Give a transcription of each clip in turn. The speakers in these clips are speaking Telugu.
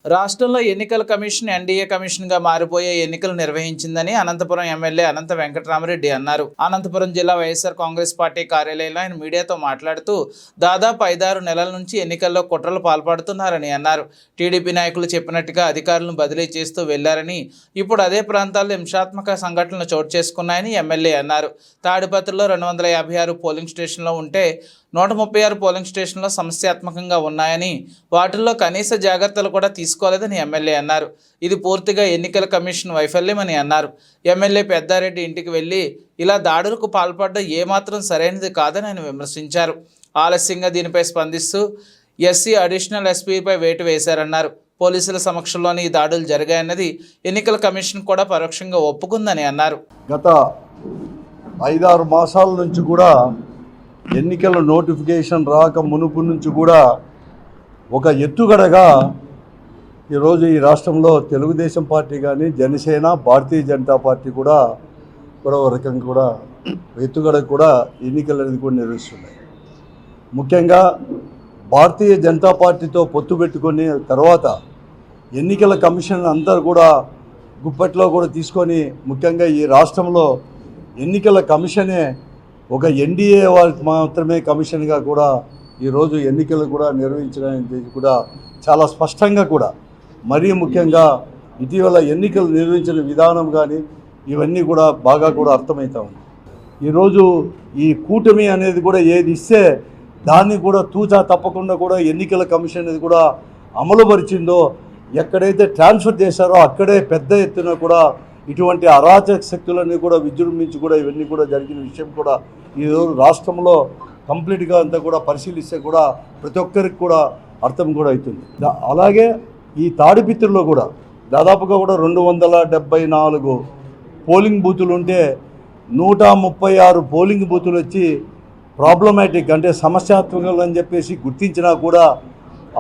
రాష్ట్రంలో ఎన్నికల కమిషన్ ఎన్డీఏ కమిషన్గా మారిపోయే ఎన్నికలు నిర్వహించిందని అనంతపురం ఎమ్మెల్యే అనంత వెంకటరామరెడ్డి అన్నారు. అనంతపురం జిల్లా వైఎస్ఆర్ కాంగ్రెస్ పార్టీ కార్యాలయంలో ఆయన మీడియాతో మాట్లాడుతూ దాదాపు 5-6 నెలల నుంచి ఎన్నికల్లో కుట్రలు పాల్పడుతున్నారని అన్నారు. టీడీపీ నాయకులు చెప్పినట్టుగా అధికారులను బదిలీ చేస్తూ వెళ్లారని, ఇప్పుడు అదే ప్రాంతాల్లో హింసాత్మక సంఘటనలు చోటు చేసుకున్నాయని ఎమ్మెల్యే అన్నారు. తాడిపత్రిలో 256 పోలింగ్ స్టేషన్లు ఉంటే 136 పోలింగ్ స్టేషన్లు సమస్యాత్మకంగా ఉన్నాయని, వాటిల్లో కనీస జాగ్రత్తలు కూడా తీసుకోలేదని ఎమ్మెల్యే అన్నారు. ఇది పూర్తిగా ఎన్నికల కమిషన్ వైఫల్యమని అన్నారు. ఎమ్మెల్యే పెద్దారెడ్డి ఇంటికి వెళ్లి ఇలా దాడులకు పాల్పడడం ఏమాత్రం సరైనది కాదని ఆయన విమర్శించారు. ఆలస్యంగా దీనిపై స్పందిస్తూ ఎస్సీ అడిషనల్ ఎస్పీపై వేటు వేశారన్నారు. పోలీసుల సమక్షంలోనే ఈ దాడులు జరిగాయన్నది ఎన్నికల కమిషన్ కూడా పరోక్షంగా ఒప్పుకుందని అన్నారు. గత 5-6 మాసాల నుంచి కూడా ఎన్నికల నోటిఫికేషన్ రాక మునుపు నుంచి కూడా ఒక ఎత్తుగడగా ఈరోజు ఈ రాష్ట్రంలో తెలుగుదేశం పార్టీ కానీ, జనసేన, భారతీయ జనతా పార్టీ కూడా ఒక రకంగా కూడా ఎత్తుగడ కూడా ఎన్నికలు అనేది కూడా నిర్వహిస్తున్నాయి. ముఖ్యంగా భారతీయ జనతా పార్టీతో పొత్తు పెట్టుకొని తర్వాత ఎన్నికల కమిషన్ అందరూ కూడా గుప్పట్లో కూడా తీసుకొని, ముఖ్యంగా ఈ రాష్ట్రంలో ఎన్నికల కమిషనే ఒక ఎన్డీఏ వారికి మాత్రమే కమిషన్గా కూడా ఈరోజు ఎన్నికలు కూడా నిర్వహించడానికి కూడా చాలా స్పష్టంగా కూడా, మరీ ముఖ్యంగా ఇటీవల ఎన్నికలు నిర్వహించిన విధానం కానీ ఇవన్నీ కూడా బాగా కూడా అర్థమవుతా ఉంది. ఈరోజు ఈ కూటమి అనేది కూడా ఏది ఇస్తే దాన్ని కూడా తూచా తప్పకుండా కూడా ఎన్నికల కమిషన్ అనేది కూడా అమలుపరిచిందో, ఎక్కడైతే ట్రాన్స్ఫర్ చేశారో అక్కడే పెద్ద ఎత్తున కూడా ఇటువంటి అరాచక శక్తులన్నీ కూడా విజృంభించి కూడా ఇవన్నీ కూడా జరిగిన విషయం కూడా ఈరోజు రాష్ట్రంలో కంప్లీట్గా అంతా కూడా పరిశీలిస్తే కూడా ప్రతి ఒక్కరికి కూడా అర్థం కూడా అవుతుంది. అలాగే ఈ తాడిపిత్రుల్లో కూడా దాదాపుగా కూడా 274 పోలింగ్ బూతులు ఉంటే 136 పోలింగ్ బూతులు వచ్చి ప్రాబ్లమాటిక్ అంటే సమస్యాత్మకలు అని చెప్పేసి గుర్తించినా కూడా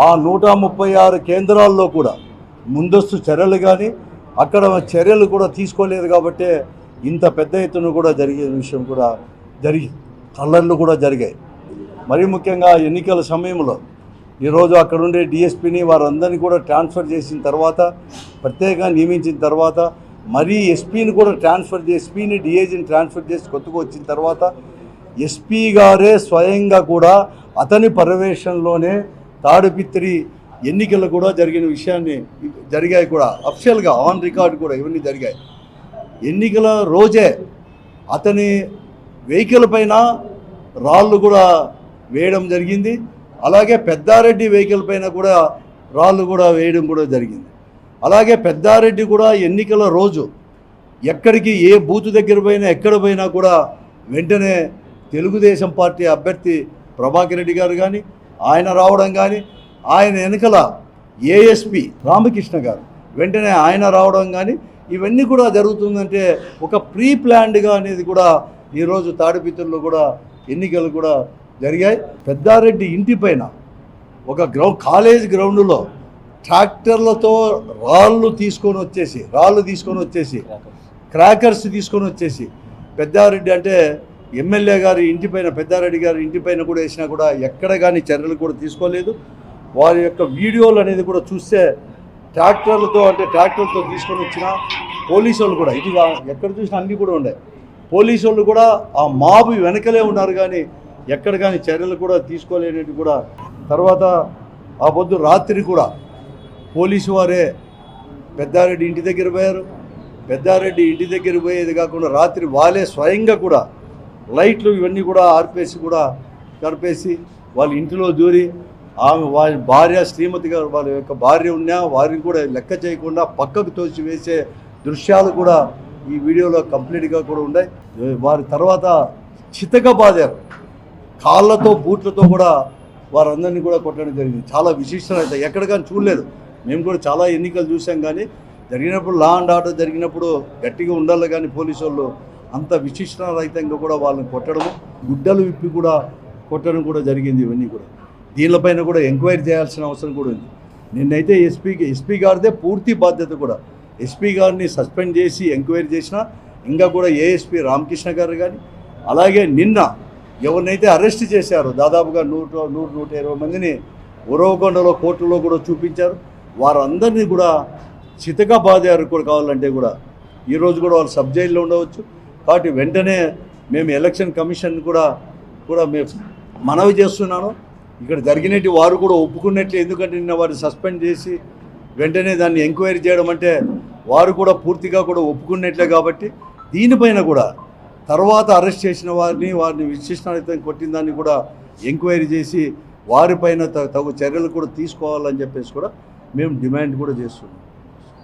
ఆ 136 కేంద్రాల్లో కూడా ముందస్తు చర్యలు కానీ అక్కడ చర్యలు కూడా తీసుకోలేదు. కాబట్టి ఇంత పెద్ద ఎత్తున కూడా జరిగే విషయం కూడా కల్లర్లు కూడా జరిగాయి. మరీ ముఖ్యంగా ఎన్నికల సమయంలో ఈరోజు అక్కడ ఉండే డిఎస్పీని వారందరినీ కూడా ట్రాన్స్ఫర్ చేసిన తర్వాత, ప్రత్యేకంగా నియమించిన తర్వాత, మరీ ఎస్పీని కూడా ఎస్పీని డిఐజీని ట్రాన్స్ఫర్ చేసి కొత్తగా వచ్చిన తర్వాత ఎస్పీ గారే స్వయంగా కూడా అతని పర్యవేక్షణలోనే తాడిపిత్రి ఎన్నికలు కూడా జరిగిన విషయాన్ని జరిగాయి కూడా అఫిషియల్గా ఆన్ రికార్డు కూడా ఇవన్నీ జరిగాయి. ఎన్నికల రోజే అతని వెహికల్ పైన రాళ్ళు కూడా వేయడం జరిగింది. అలాగే పెద్దారెడ్డి వెహికల్ పైన కూడా రాళ్ళు కూడా వేయడం కూడా జరిగింది. అలాగే పెద్దారెడ్డి కూడా ఎన్నికల రోజు ఎక్కడికి ఏ బూత్ దగ్గర పోయినా ఎక్కడ పోయినా కూడా వెంటనే తెలుగుదేశం పార్టీ అభ్యర్థి ప్రభాకర్ రెడ్డి గారు కానీ ఆయన రావడం కానీ, ఆయన వెనుకల ఏఎస్పీ రామకృష్ణ గారు వెంటనే ఆయన రావడం కానీ ఇవన్నీ కూడా జరుగుతుందంటే ఒక ప్రీ ప్లాన్డ్గా అనేది కూడా ఈరోజు తాడిపిత్రుల్లో కూడా ఎన్నికలు కూడా జరిగాయి. పెద్దారెడ్డి ఇంటి పైన ఒక కాలేజ్ గ్రౌండ్లో ట్రాక్టర్లతో రాళ్ళు తీసుకొని వచ్చేసి క్రాకర్స్ తీసుకొని వచ్చేసి పెద్దారెడ్డి అంటే ఎమ్మెల్యే గారి ఇంటిపైన, పెద్దారెడ్డి గారి ఇంటిపైన కూడా వేసినా కూడా ఎక్కడ కానీ చర్యలు కూడా తీసుకోలేదు. వారి యొక్క వీడియోలు అనేది కూడా చూస్తే ట్రాక్టర్లతో తీసుకొని వచ్చిన పోలీసు వాళ్ళు కూడా ఇది ఎక్కడ చూసినా అన్నీ కూడా ఉన్నాయి. పోలీసు వాళ్ళు కూడా ఆ మాబు వెనకలే ఉన్నారు కానీ ఎక్కడ కానీ చర్యలు కూడా తీసుకోలేనివి కూడా. తర్వాత ఆ పొద్దు రాత్రి కూడా పోలీసు వారే పెద్దారెడ్డి ఇంటి దగ్గర పోయారు. పెద్దారెడ్డి ఇంటి దగ్గర పోయేది కాకుండా రాత్రి వాళ్ళే స్వయంగా కూడా లైట్లు ఇవన్నీ కూడా కరిపేసి వాళ్ళ ఇంటిలో దూరి వారి భార్య శ్రీమతి గారు వాళ్ళ యొక్క భార్య ఉన్నా వారిని కూడా లెక్క చేయకుండా పక్కకు తోసి వేసే దృశ్యాలు కూడా ఈ వీడియోలో కంప్లీట్గా కూడా ఉన్నాయి. వారి తర్వాత చితక బాధారు, కాళ్ళతో బూట్లతో కూడా వారందరినీ కూడా కొట్టడం జరిగింది. చాలా విశిష్టత ఎక్కడ కానీ చూడలేదు. మేము కూడా చాలా ఎన్నికలు చూసాం కానీ జరిగినప్పుడు లా అండ్ ఆర్డర్ జరిగినప్పుడు గట్టిగా ఉండాలి కానీ పోలీసు వాళ్ళు అంత విశిష్టరహితంగా కూడా వాళ్ళని కొట్టడము, గుడ్డలు విప్పి కూడా కొట్టడం కూడా జరిగింది. ఇవన్నీ కూడా దీనిపైన కూడా ఎంక్వైరీ చేయాల్సిన అవసరం కూడా ఉంది. నిన్నైతే ఎస్పీ గారిదే పూర్తి బాధ్యత కూడా. ఎస్పీ గారిని సస్పెండ్ చేసి ఎంక్వైరీ చేసినా ఇంకా కూడా ఏఎస్పీ రామకృష్ణ గారు కానీ, అలాగే నిన్న ఎవరినైతే అరెస్ట్ చేశారో దాదాపుగా 100-120 మందిని ఉరవకొండలో కోర్టులో కూడా చూపించారు. వారందరినీ కూడా చితగా బాధారు కూడా కావాలంటే కూడా ఈరోజు కూడా వాళ్ళు సబ్ జైల్లో ఉండవచ్చు. కాబట్టి వెంటనే మేము ఎలక్షన్ కమిషన్ కూడా మేము మనవి చేస్తున్నాను. ఇక్కడ జరిగినట్టు వారు కూడా ఒప్పుకున్నట్లే, ఎందుకంటే నిన్న వారిని సస్పెండ్ చేసి వెంటనే దాన్ని ఎంక్వైరీ చేయడం అంటే వారు కూడా పూర్తిగా కూడా ఒప్పుకున్నట్లే. కాబట్టి దీనిపైన కూడా తర్వాత అరెస్ట్ చేసిన వారిని విశిష్టంగా కొట్టిన దాన్ని కూడా ఎంక్వైరీ చేసి వారిపైన తగు చర్యలు కూడా తీసుకోవాలని చెప్పేసి కూడా మేము డిమాండ్ కూడా చేస్తున్నాం.